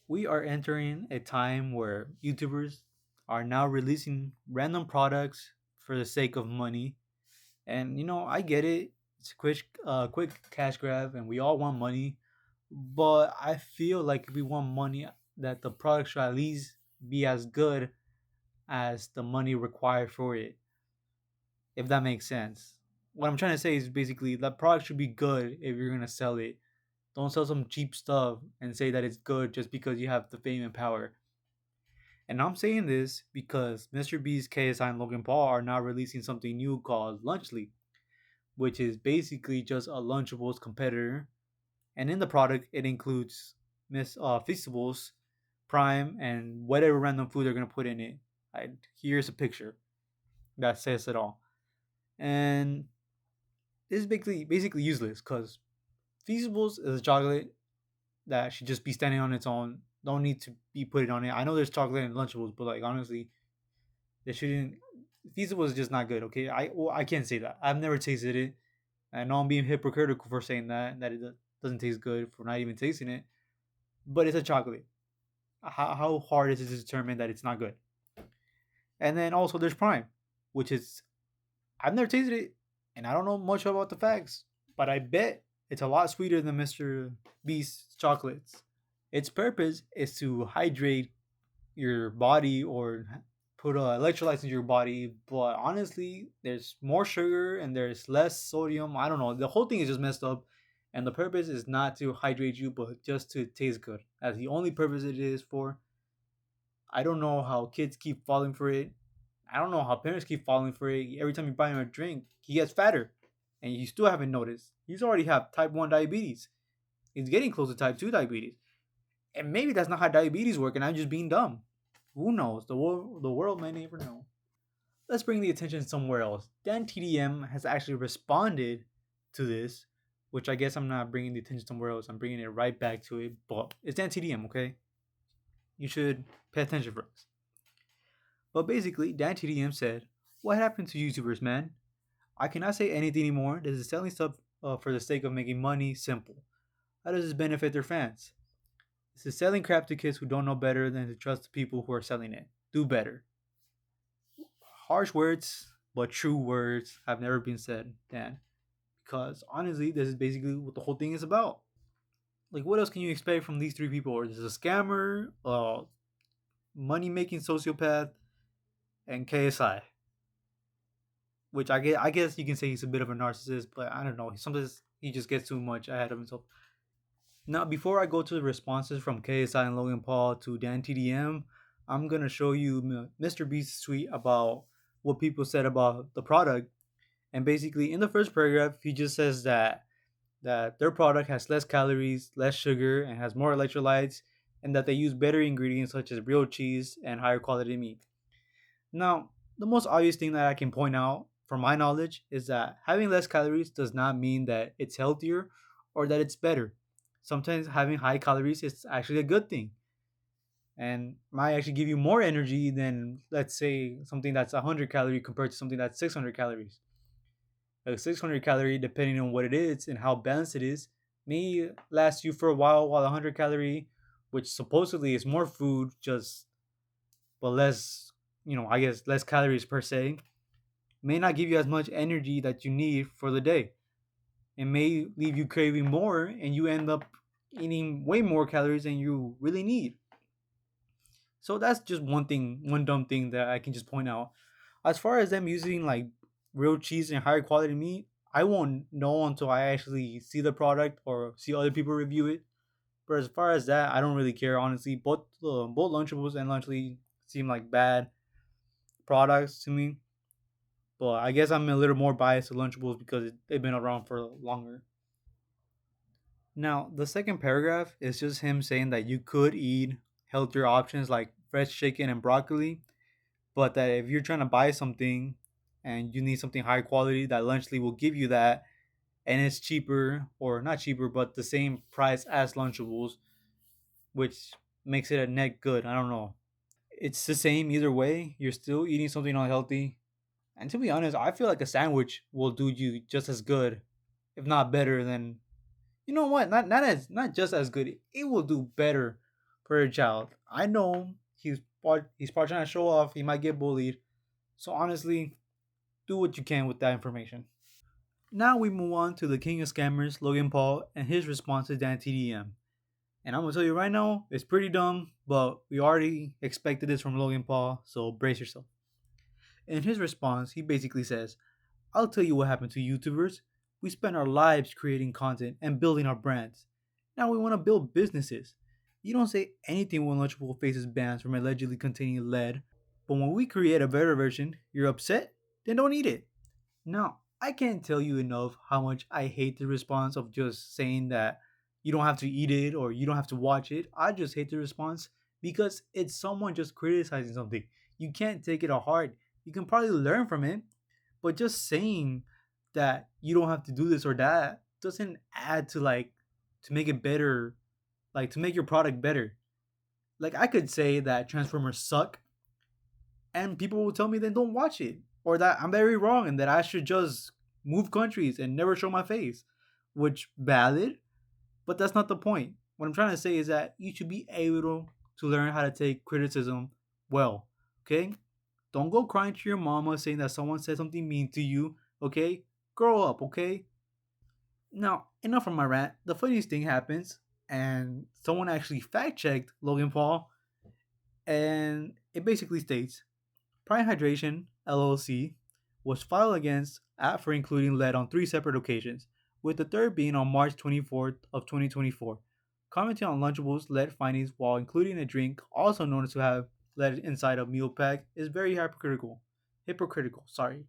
We are entering a time where YouTubers are now releasing random products for the sake of money. And I get it. It's a quick cash grab, and we all want money. But I feel like if we want money, that the product should at least be as good as the money required for it, if that makes sense. What I'm trying to say is basically that product should be good if you're gonna sell it. Don't sell some cheap stuff and say that it's good just because you have the fame and power. And I'm saying this because Mr. Beast, KSI, and Logan Paul are now releasing something new called Lunchly, which is basically just a Lunchables competitor. And in the product, it includes Feastables, Prime, and whatever random food they're gonna put in it. Here's a picture that says it all. And this is basically useless because Feastables is a chocolate that should just be standing on its own. Don't need to be put on it. I know there's chocolate in Lunchables, but like honestly, they shouldn't. Feasible is just not good. Okay, I can't say that. I've never tasted it. I know I'm being hypocritical for saying that it doesn't taste good for not even tasting it. But it's a chocolate. How hard is it to determine that it's not good? And then also there's Prime, which is I've never tasted it, and I don't know much about the facts, but I bet it's a lot sweeter than Mr. Beast's chocolates. Its purpose is to hydrate your body or put electrolytes in your body, but honestly there's more sugar and there's less sodium. I don't know, the whole thing is just messed up, and the purpose is not to hydrate you but just to taste good. That's the only purpose it is for. I don't know how kids keep falling for it. I don't know how parents keep falling for it. Every time you buy him a drink he gets fatter, and you still haven't noticed he's already have type 1 diabetes. He's getting close to type 2 diabetes, and maybe that's not how diabetes work and I'm just being dumb. Who knows? The world may never know. Let's bring the attention somewhere else. DanTDM has actually responded to this, which I guess I'm not bringing the attention somewhere else. I'm bringing it right back to it. But it's DanTDM, okay? You should pay attention for us. But basically, DanTDM said, "What happened to YouTubers, man? I cannot say anything anymore. This is selling stuff for the sake of making money simple. How does this benefit their fans? This is selling crap to kids who don't know better than to trust the people who are selling it. Do better." Harsh words, but true words have never been said, Dan. Because honestly, this is basically what the whole thing is about. Like, what else can you expect from these three people? Or there's a scammer, a money making sociopath, and KSI. Which I guess you can say he's a bit of a narcissist, but I don't know. Sometimes he just gets too much ahead of himself. Now, before I go to the responses from KSI and Logan Paul to Dan TDM, I'm gonna show you Mr. Beast's tweet about what people said about the product. And basically, in the first paragraph, he just says that their product has less calories, less sugar, and has more electrolytes, and that they use better ingredients such as real cheese and higher quality meat. Now, the most obvious thing that I can point out from my knowledge is that having less calories does not mean that it's healthier or that it's better. Sometimes having high calories is actually a good thing and might actually give you more energy than, let's say, something that's 100 calorie compared to something that's 600 calories. A 600 calorie, depending on what it is and how balanced it is, may last you for a while 100 calorie, which supposedly is more food, just but less, I guess less calories per se, may not give you as much energy that you need for the day. It may leave you craving more and you end up eating way more calories than you really need. So that's just one dumb thing that I can just point out. As far as them using like real cheese and higher quality meat, I won't know until I actually see the product or see other people review it. But as far as that, I don't really care honestly. Both Lunchables and Lunchly seem like bad products to me. But I guess I'm a little more biased to Lunchables because they've been around for longer. Now, the second paragraph is just him saying that you could eat healthier options like fresh chicken and broccoli, but that if you're trying to buy something and you need something high quality, that Lunchly will give you that, and it's cheaper or not cheaper, but the same price as Lunchables, which makes it a net good. I don't know. It's the same either way. You're still eating something unhealthy. And to be honest, I feel like a sandwich will do you just as good, if not better than, you know what? Not just as good. It will do better for a child. I know he's probably trying to show off. He might get bullied. So honestly, do what you can with that information. Now we move on to the king of scammers, Logan Paul, and his response to DanTDM. And I'm gonna tell you right now, it's pretty dumb, but we already expected this from Logan Paul, so brace yourself. In his response, he basically says, I'll tell you what happened to YouTubers. We spent our lives creating content and building our brands. Now we want to build businesses. You don't say anything when Lunchable faces bans from allegedly containing lead, but when we create a better version, you're upset? Then don't eat it. Now, I can't tell you enough how much I hate the response of just saying that you don't have to eat it or you don't have to watch it. I just hate the response because it's someone just criticizing something. You can't take it to heart. You can probably learn from it, but just saying that you don't have to do this or that doesn't add to to make it better, like to make your product better. Like I could say that Transformers suck and people will tell me then don't watch it or that I'm very wrong and that I should just move countries and never show my face, which valid, but that's not the point. What I'm trying to say is that you should be able to learn how to take criticism well, okay? Don't go crying to your mama saying that someone said something mean to you, okay? Grow up, okay? Now, enough from my rant. The funniest thing happens, and someone actually fact checked Logan Paul, and it basically states Prime Hydration LLC was filed against for including lead on three separate occasions, with the third being on March 24th of 2024. Commenting on Lunchable's lead findings while including a drink also known to have lead inside a meal pack is very hypocritical. Hypocritical, sorry.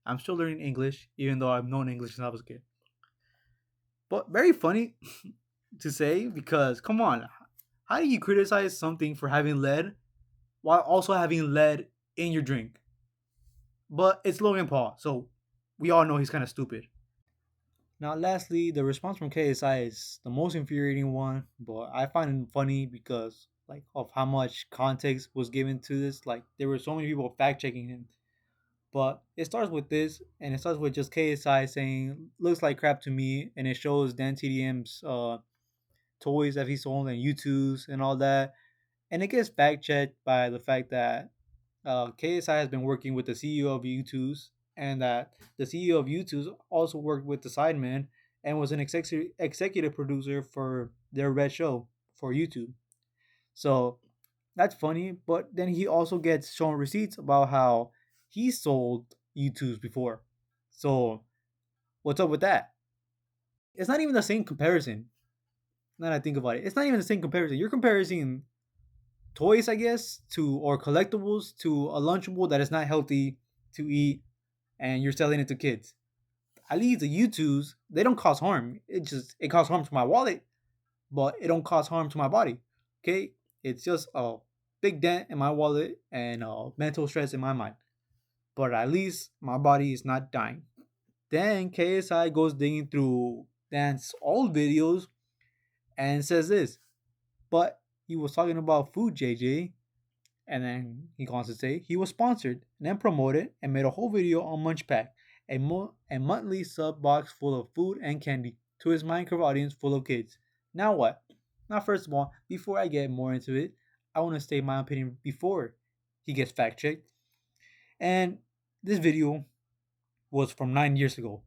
I'm still learning English, even though I've known English since I was a kid. But very funny to say because come on, how do you criticize something for having lead while also having lead in your drink? But it's Logan Paul, so we all know he's kind of stupid. Now, lastly, the response from KSI is the most infuriating one, but I find it funny because like of how much context was given to this. Like there were so many people fact checking him, but it starts with this, and it starts with just KSI saying looks like crap to me, and it shows DanTDM's toys that he sold and U2s and all that, and it gets fact checked by the fact that KSI has been working with the CEO of U2s, and that the CEO of U2s also worked with the Sidemen and was an executive producer for their Red Show for YouTube. So that's funny, but then he also gets shown receipts about how he sold U2s before. So what's up with that? It's not even the same comparison. Now that I think about it, it's not even the same comparison. You're comparing toys, I guess, to or collectibles to a lunchable that is not healthy to eat, and you're selling it to kids. At least the U2s, they don't cause harm. It causes harm to my wallet, but it don't cause harm to my body. Okay, it's just a big dent in my wallet and mental stress in my mind. But at least my body is not dying. Then KSI goes digging through Dan's old videos and says this, but he was talking about food, JJ. And then he goes on to say he was sponsored and then promoted and made a whole video on Munchpack, a monthly sub box full of food and candy to his Minecraft audience full of kids. Now what? Now, first of all, before I get more into it, I want to state my opinion before he gets fact checked. And this video was from 9 years ago.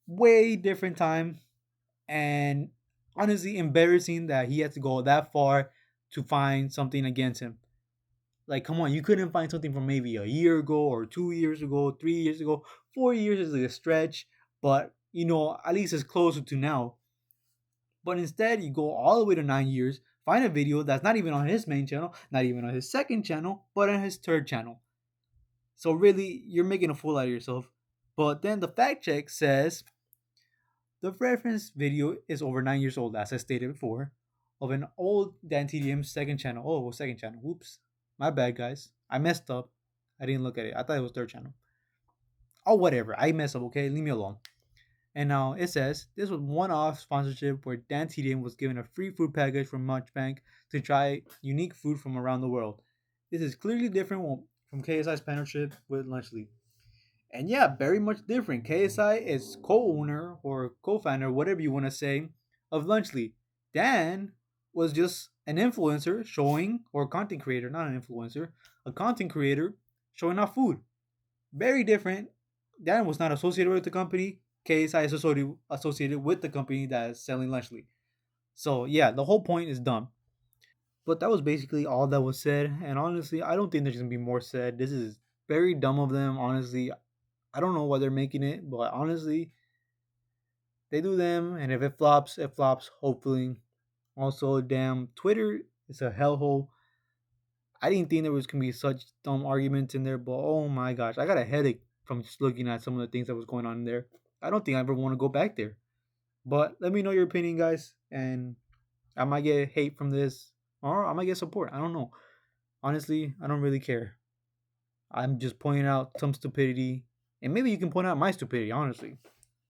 Way different time, and honestly embarrassing that he had to go that far to find something against him. Like, come on, you couldn't find something from maybe a year ago or 2 years ago, 3 years ago. 4 years is like a stretch, but at least it's closer to now. But instead, you go all the way to 9 years, find a video that's not even on his main channel, not even on his second channel, but on his third channel. So really, you're making a fool out of yourself. But then the fact check says the reference video is over 9 years old, as I stated before, of an old DanTDM second channel. Oh, second channel. Whoops. My bad, guys. I messed up. I didn't look at it. I thought it was third channel. Oh, whatever. I messed up, okay? Leave me alone. And now it says this was one-off sponsorship where DanTDM was given a free food package from Munchbank to try unique food from around the world. This is clearly different from KSI's partnership with Lunchly. And yeah, very much different. KSI is co-owner or co-founder, whatever you want to say, of Lunchly. Dan was just an influencer showing, or a content creator, not an influencer, a content creator showing off food. Very different. That was not associated with the company. KSI is associated with the company that is selling Lunchly. So yeah, the whole point is dumb. But that was basically all that was said. And honestly, I don't think there's gonna be more said. This is very dumb of them. Honestly, I don't know why they're making it, but honestly, they do them. And if it flops, it flops. Hopefully. Also, damn, Twitter is a hellhole. I didn't think there was gonna be such dumb arguments in there, but oh my gosh, I got a headache from just looking at some of the things that was going on in there. I don't think I ever want to go back there. But let me know your opinion, guys, and I might get hate from this, or I might get support. I don't know. Honestly, I don't really care. I'm just pointing out some stupidity, and maybe you can point out my stupidity. Honestly.